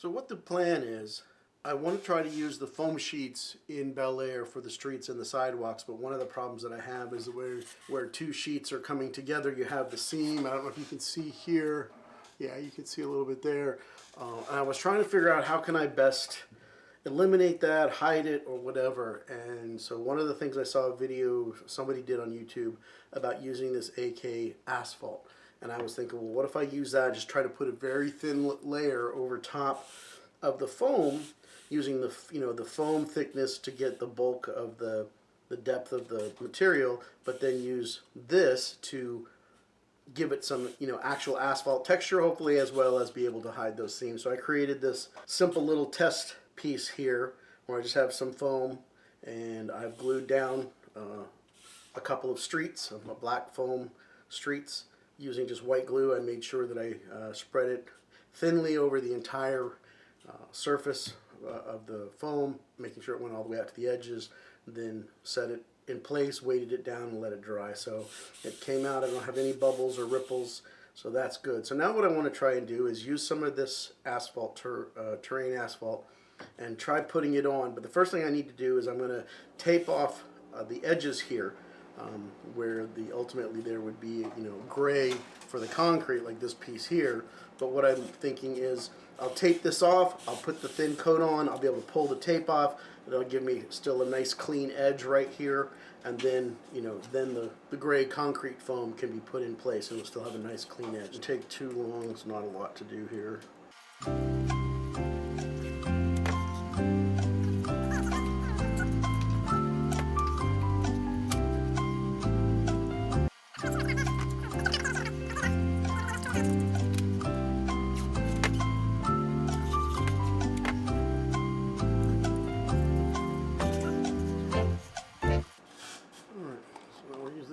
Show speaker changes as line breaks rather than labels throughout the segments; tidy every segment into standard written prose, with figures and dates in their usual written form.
So what the plan is, I want to try to use the foam sheets in Bel Air for the streets and the sidewalks, but one of the problems that I have is where two sheets are coming together, you have the seam. I don't know if you can see here. Yeah, you can see a little bit there. And I was trying to figure out how can I best eliminate that, hide it, or whatever. And so one of the things I saw a video somebody did on YouTube about using this AK Asphalt. And I was thinking, well, what if I use that, just try to put a very thin layer over top of the foam, using the the foam thickness to get the bulk of the depth of the material, but then use this to give it some actual asphalt texture, hopefully, as well as be able to hide those seams. So I created this simple little test piece here where I just have some foam and I've glued down a couple of streets of my black foam streets using just white glue. I made sure that I spread it thinly over the entire surface of the foam, making sure it went all the way out to the edges, then set it in place, weighted it down, and let it dry. So it came out. I don't have any bubbles or ripples, so that's good. So now what I want to try and do is use some of this asphalt, terrain asphalt, and try putting it on. But the first thing I need to do is I'm going to tape off the edges here, where ultimately there would be gray for the concrete, like this piece here. But what I'm thinking is I'll tape this off, I'll put the thin coat on, I'll be able to pull the tape off, it'll give me still a nice clean edge right here, and then then the gray concrete foam can be put in place and it'll still have a nice clean edge. It won't take too long, it's not a lot to do here.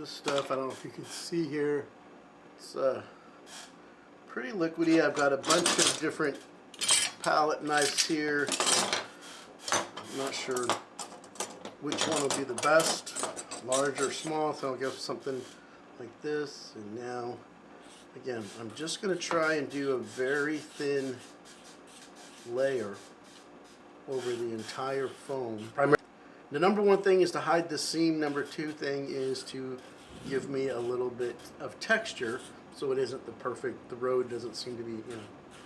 Stuff, I don't know if you can see here, it's pretty liquidy. I've got a bunch of different palette knives here. I'm not sure which one will be the best, large or small, so I'll go for something like this. And now again, I'm just going to try and do a very thin layer over the entire foam. The number one thing is to hide the seam. Number two thing is to give me a little bit of texture so it isn't the road doesn't seem to be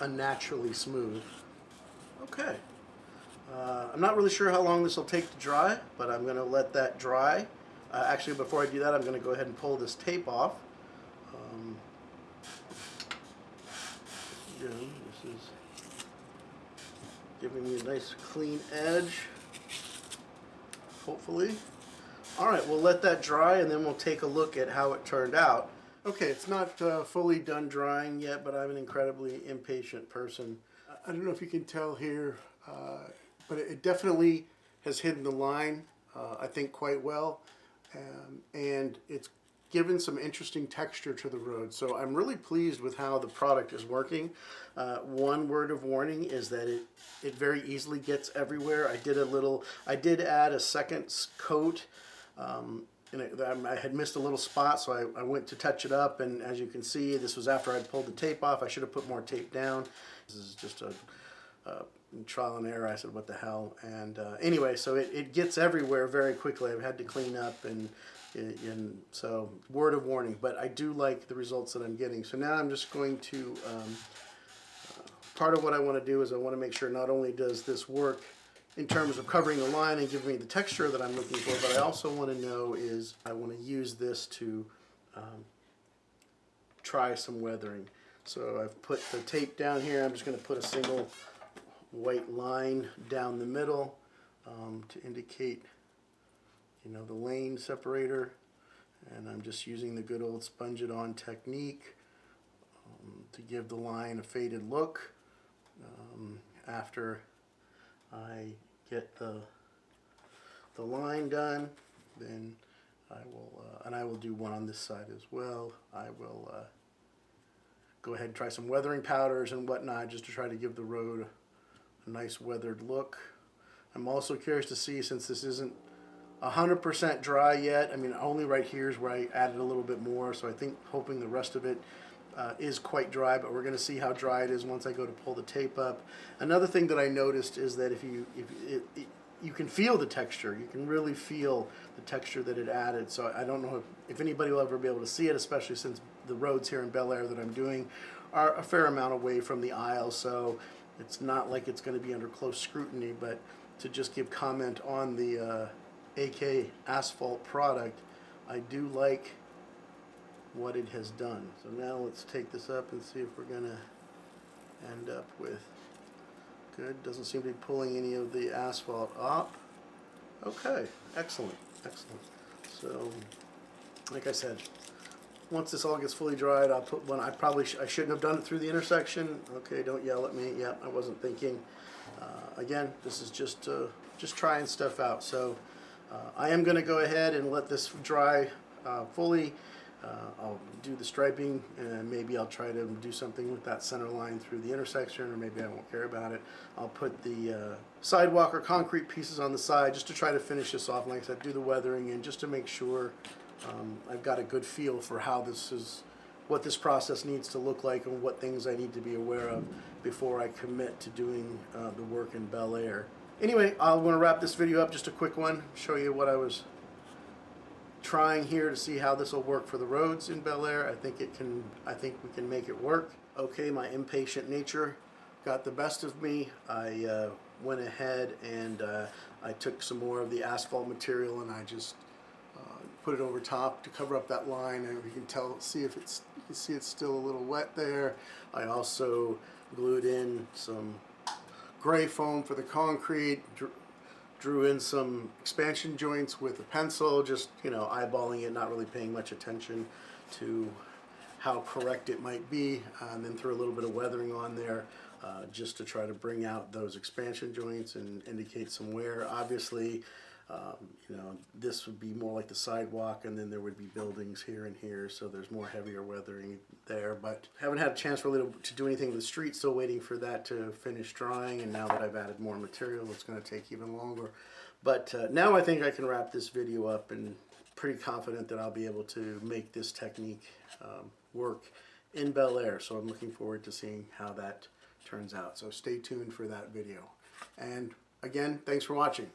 unnaturally smooth. Okay. I'm not really sure how long this will take to dry, but I'm going to let that dry. Actually, before I do that, I'm going to go ahead and pull this tape off. This is giving me a nice clean edge, hopefully. Alright, we'll let that dry and then we'll take a look at how it turned out. Okay, it's not fully done drying yet, but I'm an incredibly impatient person. I don't know if you can tell here, but it definitely has hidden the line, I think, quite well. And it's given some interesting texture to the road. So I'm really pleased with how the product is working. One word of warning is that it very easily gets everywhere. I did add a second coat. I had missed a little spot, so I went to touch it up, and as you can see, this was after I'd pulled the tape off. I should have put more tape down. This is just a trial and error. I said, what the hell? And anyway, so it gets everywhere very quickly. I've had to clean up, and so word of warning, but I do like the results that I'm getting. So now I'm just going to, part of what I want to do is I want to make sure not only does this work in terms of covering the line and giving me the texture that I'm looking for, but I also want to know is I want to use this to try some weathering. So I've put the tape down here. I'm just going to put a single white line down the middle to indicate the lane separator, and I'm just using the good old sponge it on technique to give the line a faded look. After I get the line done, then I will do one on this side as well. I will go ahead and try some weathering powders and whatnot just to try to give the road a nice weathered look. I'm also curious to see, since this isn't 100% dry yet, I mean, only right here is where I added a little bit more, so I think hoping the rest of it is quite dry, but we're going to see how dry it is once I go to pull the tape up. Another thing that I noticed is that if you can feel the texture. You can really feel the texture that it added. So I don't know if anybody will ever be able to see it, especially since the roads here in Bel Air that I'm doing are a fair amount away from the aisle. So it's not like it's going to be under close scrutiny, but to just give comment on the AK Asphalt product, I do like what it has done. So now let's take this up and see if we're going to end up with good. Doesn't seem to be pulling any of the asphalt up. Okay, excellent, excellent. So, like I said, once this all gets fully dried, I'll put one. I shouldn't have done it through the intersection. Okay, don't yell at me. Yeah, I wasn't thinking. Again, this is just trying stuff out. So I am going to go ahead and let this dry fully. I'll do the striping, and maybe I'll try to do something with that center line through the intersection, or maybe I won't care about it. I'll put the sidewalk or concrete pieces on the side just to try to finish this off. Like I said, do the weathering and just to make sure I've got a good feel for how what this process needs to look like and what things I need to be aware of before I commit to doing the work in Bel Air. Anyway, I want to wrap this video up, just a quick one, show you what I was trying here to see how this will work for the roads in Bel Air. I think we can make it work. Okay, my impatient nature got the best of me. I went ahead and I took some more of the asphalt material and I just put it over top to cover up that line, and you can see it's still a little wet there. I also glued in some gray foam for the concrete, drew in some expansion joints with a pencil, just, you know, eyeballing it, not really paying much attention to how correct it might be, and then threw a little bit of weathering on there just to try to bring out those expansion joints and indicate some wear. Obviously, you know, this would be more like the sidewalk, and then there would be buildings here and here, so there's more heavier weathering there. But haven't had a chance really to do anything with the street, still waiting for that to finish drying, and now that I've added more material, it's going to take even longer. But now I think I can wrap this video up, and pretty confident that I'll be able to make this technique work in Bel Air. So I'm looking forward to seeing how that turns out. So stay tuned for that video. And again, thanks for watching.